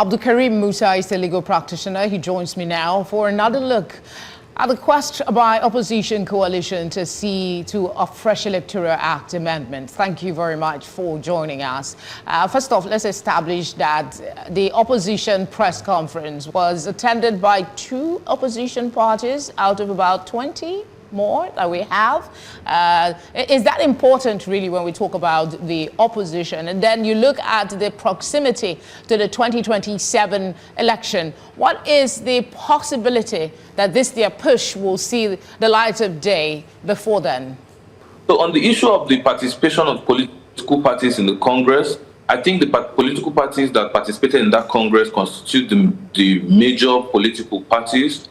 AbdulKareem Musa is a legal practitioner. He joins me now for another look at the quest by opposition coalition to see to a fresh Electoral Act amendment. Thank you very much for joining us. First off, let's establish that the opposition press conference was attended by 2 opposition parties out of about 20 more that we have. Is that important really when we talk about the opposition? And then you look at the proximity to the 2027 election. What is the possibility that their push will see the light of day before then? So on the issue of the participation of political parties in the Congress, I think the political parties that participated in that Congress constitute the major political parties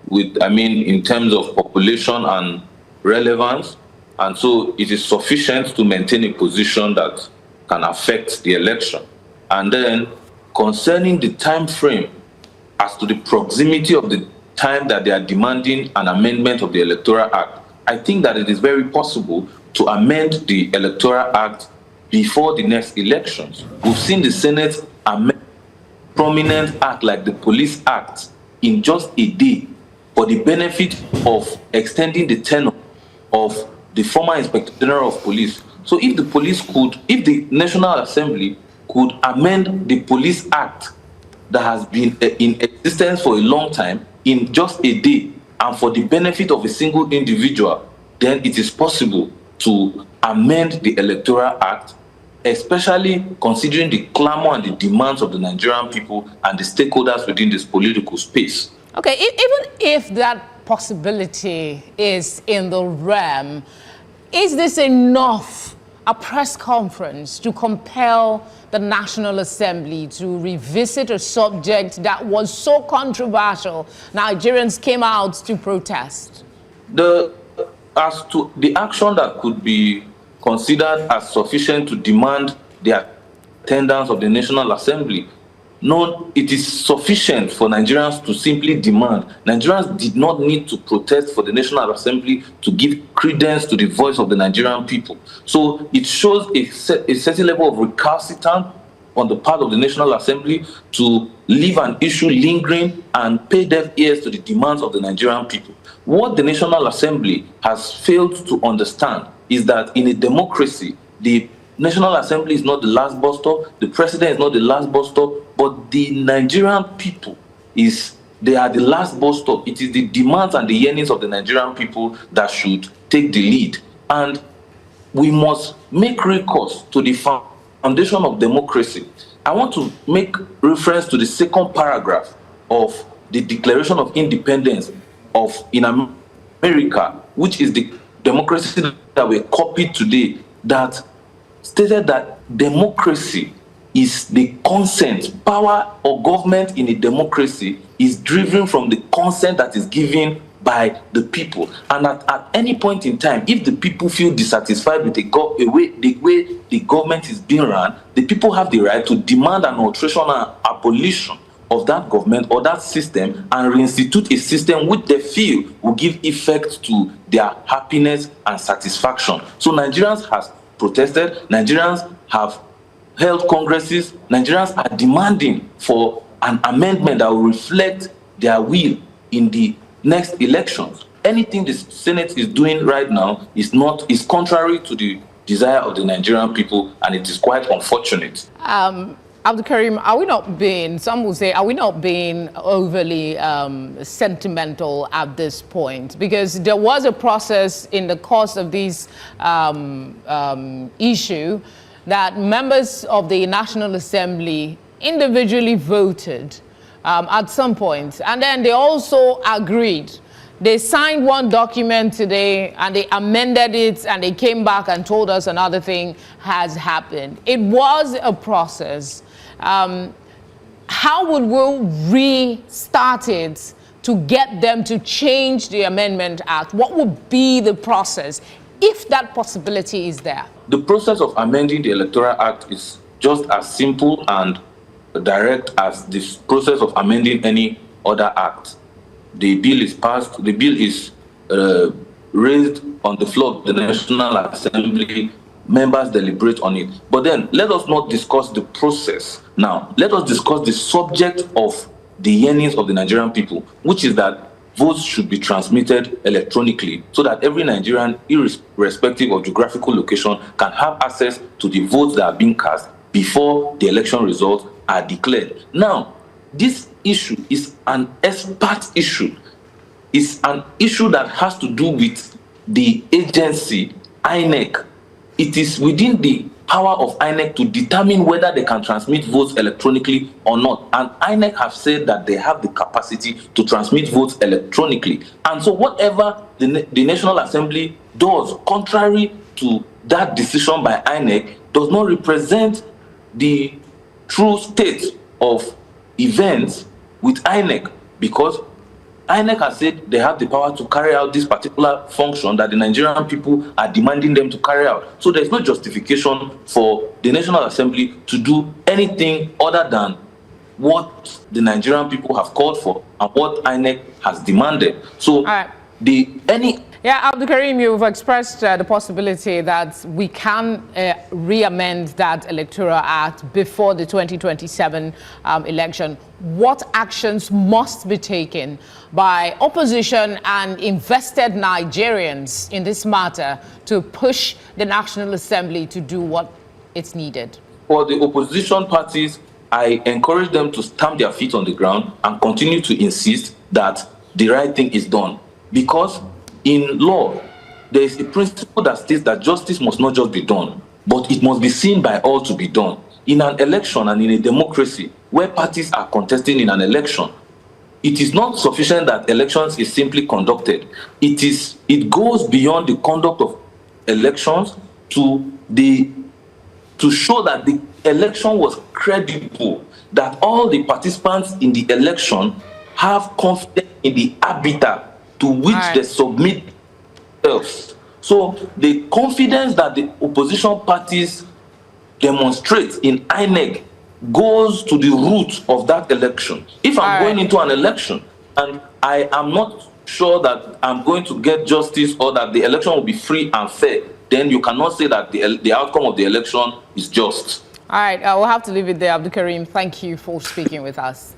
in terms of population and relevance, and so it is sufficient to maintain a position that can affect the election. And then concerning the time frame as to the proximity of the time that they are demanding an amendment of the Electoral Act, I think that it is very possible to amend the Electoral Act before the next elections. We've seen the Senate amend prominent act like the Police Act in just a day, for the benefit of extending the tenure of the former Inspector General of Police. So if the National Assembly could amend the Police Act that has been in existence for a long time in just a day and for the benefit of a single individual, then it is possible to amend the Electoral Act, especially considering the clamor and the demands of the Nigerian people and the stakeholders within this political space. Okay, even if that possibility is in the realm, is this enough, a press conference, to compel the National Assembly to revisit a subject that was so controversial? Nigerians came out to protest. As to the action that could be considered as sufficient to demand the attendance of the National Assembly, no, it is sufficient for Nigerians to simply demand. Nigerians did not need to protest for the National Assembly to give credence to the voice of the Nigerian people. So it shows a certain level of recalcitrance on the part of the National Assembly to leave an issue lingering and pay deaf ears to the demands of the Nigerian people. What the National Assembly has failed to understand is that in a democracy, the National Assembly is not the last bus stop, the president is not the last bus stop, but the Nigerian people they are the last bus stop. It is the demands and the yearnings of the Nigerian people that should take the lead. And we must make recourse to the foundation of democracy. I want to make reference to the second paragraph of the Declaration of Independence in America, which is the democracy that we copied today, that stated that democracy is the consent. Power or government in a democracy is driven from the consent that is given by the people. And at any point in time, if the people feel dissatisfied with the way the government is being run, the people have the right to demand an alteration and abolition of that government or that system and reinstitute a system which they feel will give effect to their happiness and satisfaction. So Nigerians have protested, Nigerians have held congresses, Nigerians are demanding for an amendment that will reflect their will in the next elections. Anything the Senate is doing right now is contrary to the desire of the Nigerian people, and it is quite unfortunate. AbdulKareem, are we not being, some will say, are we not being overly sentimental at this point? Because there was a process in the course of this issue that members of the National Assembly individually voted at some point, and then they also agreed. They signed one document today and they amended it, and they came back and told us another thing has happened. It was a process. How would we restart it to get them to change the Amendment Act? What would be the process if that possibility is there? The process of amending the Electoral Act is just as simple and direct as the process of amending any other act. The bill is passed, the bill is raised on the floor of the National Assembly members deliberate on it. But then let us not discuss the process now. Let us discuss the subject of the yearnings of the Nigerian people, which is that votes should be transmitted electronically so that every Nigerian, irrespective of geographical location, can have access to the votes that are being cast before the election results are declared. Now, this issue is an expert issue. It's an issue that has to do with the agency, INEC. It is within the power of INEC to determine whether they can transmit votes electronically or not. And INEC have said that they have the capacity to transmit votes electronically. And so whatever the National Assembly does, contrary to that decision by INEC, does not represent the true state of events with INEC, because INEC has said they have the power to carry out this particular function that the Nigerian people are demanding them to carry out. So there's no justification for the National Assembly to do anything other than what the Nigerian people have called for and what INEC has demanded. So AbdulKareem, you've expressed the possibility that we can re-amend that Electoral Act before the 2027 election. What actions must be taken by opposition and invested Nigerians in this matter to push the National Assembly to do what it's needed? For the opposition parties, I encourage them to stamp their feet on the ground and continue to insist that the right thing is done. Because in law, there is a principle that states that justice must not just be done, but it must be seen by all to be done. In an election and in a democracy where parties are contesting in an election, it is not sufficient that elections is simply conducted. It goes beyond the conduct of elections to show that the election was credible, that all the participants in the election have confidence in the arbiter to which they submit themselves. So the confidence that the opposition parties demonstrate in INEC goes to the root of that election. If I'm going into an election and I am not sure that I'm going to get justice or that the election will be free and fair, then you cannot say that the outcome of the election is just. All right, we'll have to leave it there. AbdulKareem, thank you for speaking with us.